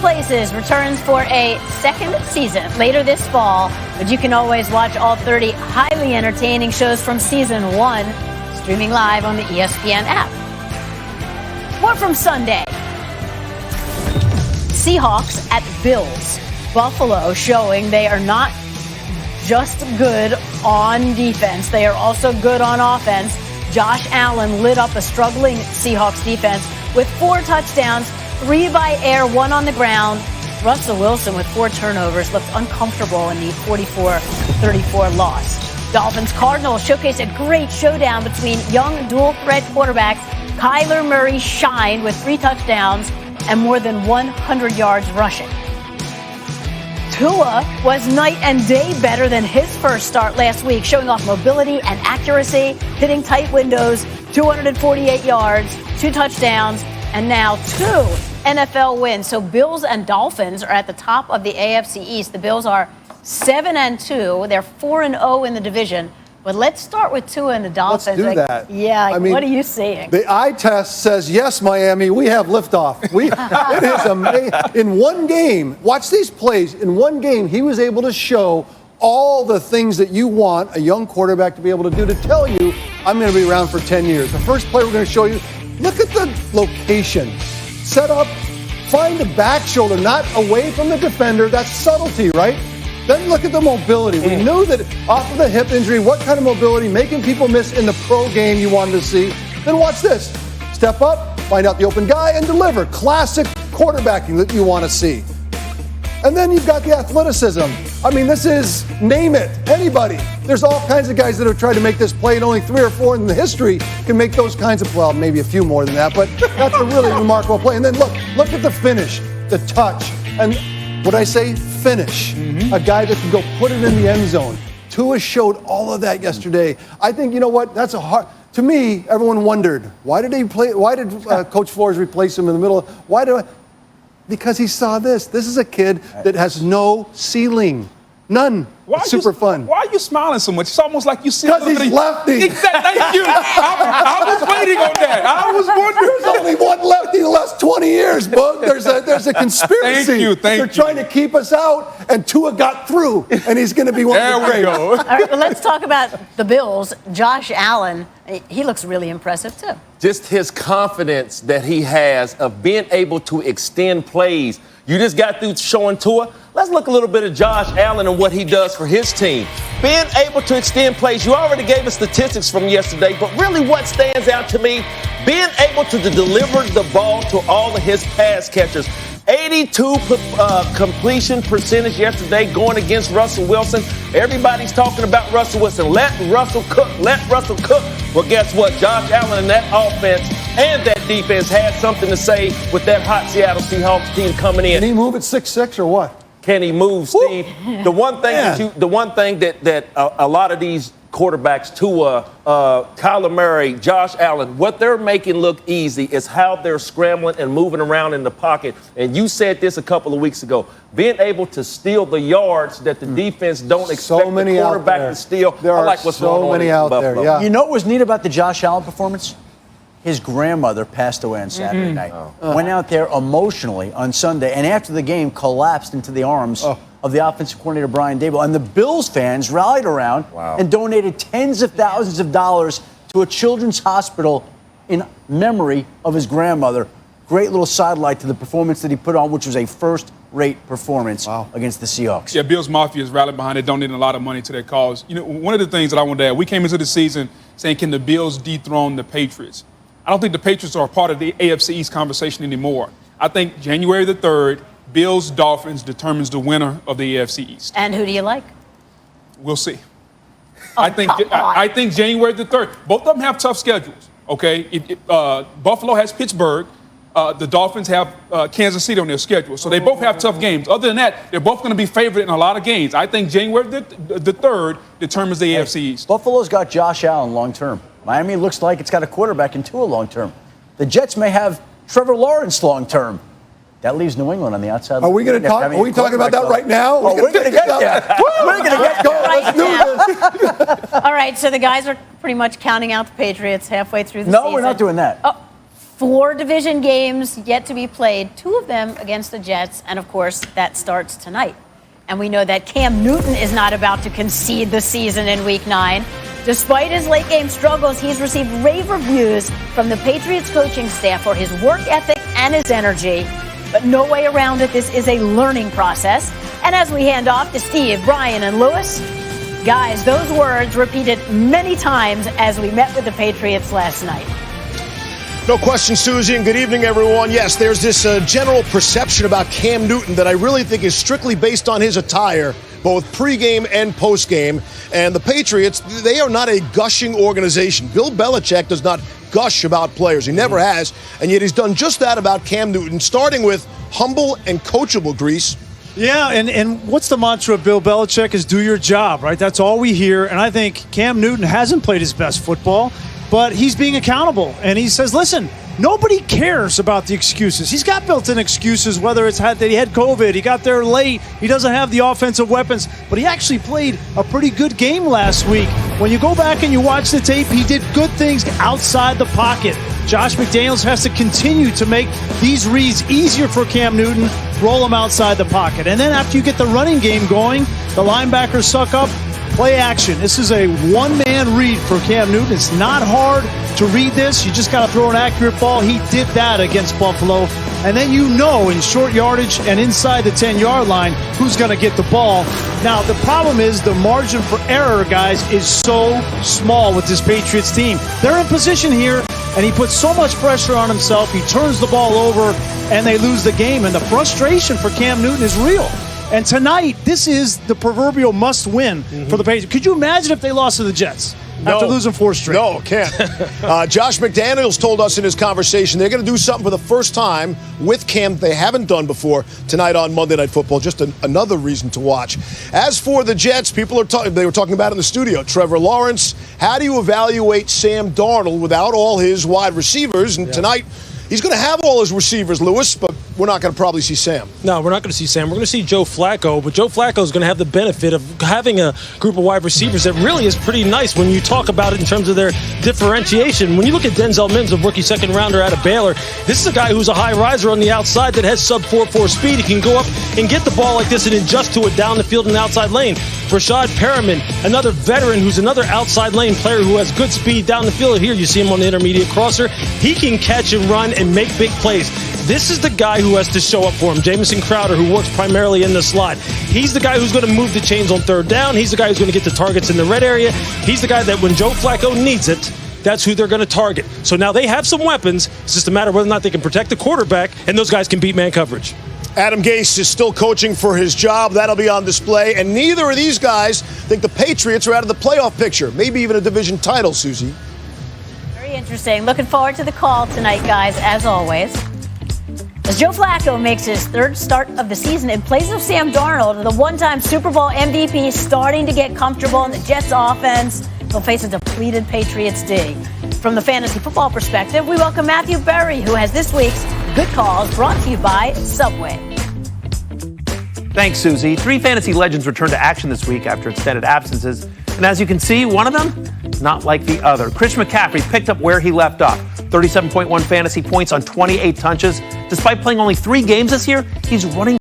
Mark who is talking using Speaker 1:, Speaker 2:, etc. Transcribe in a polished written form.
Speaker 1: Places returns for a second season later this fall, but you can always watch all 30 highly entertaining shows from season 1 streaming live on the ESPN app. More from Sunday. Seahawks at Bills. Buffalo showing they are not just good on defense, they are also good on offense. Josh Allen lit up a struggling Seahawks defense with 4 touchdowns, 3 by air, 1 on the ground. Russell Wilson with 4 turnovers looked uncomfortable in the 44-34 loss. Dolphins Cardinals showcased a great showdown between young dual-threat quarterbacks. Kyler Murray shined with 3 touchdowns and more than 100 yards rushing. Tua was night and day better than his first start last week, showing off mobility and accuracy, hitting tight windows, 248 yards, 2 touchdowns, and now 2 NFL wins. So Bills and Dolphins are at the top of the AFC East. The Bills are 7-2. They're 4-0 in the division. But let's start with Tua and the Dolphins.
Speaker 2: Let's do that.
Speaker 1: Yeah, I mean, what are you seeing?
Speaker 2: The eye test says, yes, Miami, we have liftoff. It is amazing. In one game, watch these plays. In one game, he was able to show all the things that you want a young quarterback to be able to do, to tell you, I'm going to be around for 10 years. The first play we're going to show you, look at the location. Set up, find the back shoulder, not away from the defender. That's subtlety, right? Then look at the mobility. We knew that off of the hip injury, what kind of mobility, making people miss in the pro game you wanted to see. Then watch this. Step up, find out the open guy, and deliver. Classic quarterbacking that you want to see. And then you've got the athleticism. I mean, this is, name it, anybody. There's all kinds of guys that have tried to make this play, and only 3 or 4 in the history can make those kinds of, well, maybe a few more than that, but that's a really remarkable play. And then look at the finish, the touch, and what I say, finish. A guy that can go put it in the end zone. Tua showed all of that yesterday. I think, you know what, that's a hard, to me, everyone wondered, why did Coach Flores replace him in the middle? Because he saw this. This is a kid that has no ceiling. None. Super fun.
Speaker 3: Why are you smiling so much? It's almost like you see.
Speaker 2: Because he's lefty.
Speaker 3: Thank you. I was waiting on that. I was wondering.
Speaker 2: There's only one lefty in the last 20 years, Boog. There's a conspiracy.
Speaker 3: Thank you.
Speaker 2: They're trying to keep us out, and Tua got through, and he's going to be one of the great.
Speaker 3: There we go.
Speaker 1: All right, well, let's talk about the Bills. Josh Allen, he looks really impressive, too.
Speaker 4: Just his confidence that he has of being able to extend plays. You just got through showing Tua. Let's look a little bit at Josh Allen and what he does for his team. Being able to extend plays, you already gave us statistics from yesterday, but really what stands out to me, being able to deliver the ball to all of his pass catchers. 82 completion percentage yesterday going against Russell Wilson. Everybody's talking about Russell Wilson. Let Russell cook. Let Russell cook. Well, guess what? Josh Allen and that offense and that defense had something to say with that hot Seattle Seahawks team coming in.
Speaker 2: Can he move at 6'6" or what?
Speaker 4: Can he move, Steve? The one thing that a lot of these quarterbacks, Tua, Kyler Murray, Josh Allen, what they're making look easy is how they're scrambling and moving around in the pocket. And you said this a couple of weeks ago, being able to steal the yards that the defense don't expect the quarterback to steal.
Speaker 2: There are
Speaker 4: what's
Speaker 2: so
Speaker 4: going on
Speaker 2: many out there. Yeah.
Speaker 5: You know what was neat about the Josh Allen performance? His grandmother passed away on Saturday night. Went out there emotionally on Sunday, and after the game collapsed into the arms of the offensive coordinator, Brian Daboll. And the Bills fans rallied around and donated tens of thousands of dollars to a children's hospital in memory of his grandmother. Great little sidelight to the performance that he put on, which was a first-rate performance against the Seahawks.
Speaker 3: Yeah, Bills Mafia is rallying behind it, donating a lot of money to their cause. You know, one of the things that I wanted to add, we came into the season saying, can the Bills dethrone the Patriots? I don't think the Patriots are a part of the AFC East conversation anymore. I think January the 3rd, Bills Dolphins determines the winner of the AFC East.
Speaker 1: And who do you like?
Speaker 3: We'll see.
Speaker 1: Oh,
Speaker 3: I think January the 3rd. Both of them have tough schedules. Okay, Buffalo has Pittsburgh. The Dolphins have Kansas City on their schedule. So they both have tough games. Other than that, they're both going to be favored in a lot of games. I think January the 3rd determines the AFC East.
Speaker 5: Buffalo's got Josh Allen long term. Miami looks like it's got a quarterback in Tua long term. The Jets may have Trevor Lawrence long term. That leaves New England on the outside.
Speaker 2: Are we going to talk? Are we talking about that right now?
Speaker 5: Oh, we're going to get there. We're going to get there.
Speaker 2: Let's do this.
Speaker 1: All right, so the guys are pretty much counting out the Patriots halfway through the season.
Speaker 5: No, we're not doing that.
Speaker 1: 4 division games yet to be played, 2 of them against the Jets, and of course, that starts tonight. And we know that Cam Newton is not about to concede the season in Week 9. Despite his late game struggles, he's received rave reviews from the Patriots coaching staff for his work ethic and his energy. But no way around it. This is a learning process. And as we hand off to Steve, Brian, and Lewis, guys, those words repeated many times as we met with the Patriots last night.
Speaker 6: No question, Susie, and good evening, everyone. Yes, there's this general perception about Cam Newton that I really think is strictly based on his attire, both pregame and postgame. And the Patriots, they are not a gushing organization. Bill Belichick does not gush about players. He never has, and yet he's done just that about Cam Newton, starting with humble and coachable, Grease.
Speaker 7: Yeah, and what's the mantra of Bill Belichick is do your job, right? That's all we hear, and I think Cam Newton hasn't played his best football, but he's being accountable, and he says, listen, nobody cares about the excuses. He's got built-in excuses, whether it's that he had COVID, he got there late, he doesn't have the offensive weapons, but he actually played a pretty good game last week. When you go back and you watch the tape, he did good things outside the pocket. Josh McDaniels has to continue to make these reads easier for Cam Newton, roll him outside the pocket. And then after you get the running game going, the linebackers suck up, play action. This is a one-man read for Cam Newton. It's not hard to read this. You just got to throw an accurate ball. He did that against Buffalo. And then you know in short yardage and inside the 10-yard line who's going to get the ball. Now, the problem is the margin for error, guys, is so small with this Patriots team. They're in position here, and he puts so much pressure on himself. He turns the ball over, and they lose the game. And the frustration for Cam Newton is real. And tonight, this is the proverbial must-win for the Patriots. Could you imagine if they lost to the Jets after losing 4 straight?
Speaker 6: No, can't. Josh McDaniels told us in his conversation they're going to do something for the first time with Cam they haven't done before tonight on Monday Night Football. Just another reason to watch. As for the Jets, they were talking about it in the studio. Trevor Lawrence, how do you evaluate Sam Darnold without all his wide receivers? And tonight, he's going to have all his receivers, Lewis, but we're not going to probably see Sam.
Speaker 8: No, we're not going to see Sam. We're going to see Joe Flacco, but Joe Flacco is going to have the benefit of having a group of wide receivers that really is pretty nice when you talk about it in terms of their differentiation. When you look at Denzel Mims, a rookie second-rounder out of Baylor, this is a guy who's a high riser on the outside that has sub-4.4 speed. He can go up and get the ball like this and adjust to it down the field in the outside lane. Rashad Perriman, another veteran who's another outside lane player who has good speed down the field. Here you see him on the intermediate crosser. He can catch and run and make big plays. This is the guy who has to show up for him. Jamison Crowder, who works primarily in the slot. He's the guy who's going to move the chains on third down. He's the guy who's going to get the targets in the red area. He's the guy that when Joe Flacco needs it, that's who they're going to target. So now they have some weapons. It's just a matter of whether or not they can protect the quarterback, and those guys can beat man coverage.
Speaker 6: Adam Gase is still coaching for his job. That'll be on display. And neither of these guys think the Patriots are out of the playoff picture. Maybe even a division title, Susie.
Speaker 1: Very interesting. Looking forward to the call tonight, guys, as always. As Joe Flacco makes his 3rd start of the season in place of Sam Darnold, the one-time Super Bowl MVP starting to get comfortable in the Jets offense. He'll face a depleted Patriots D. From the fantasy football perspective, we welcome Matthew Berry, who has this week's Good Calls brought to you by Subway.
Speaker 9: Thanks, Susie. 3 fantasy legends returned to action this week after extended absences. And as you can see, one of them, not like the other. Chris McCaffrey picked up where he left off. 37.1 fantasy points on 28 touches. Despite playing only 3 games this year, he's running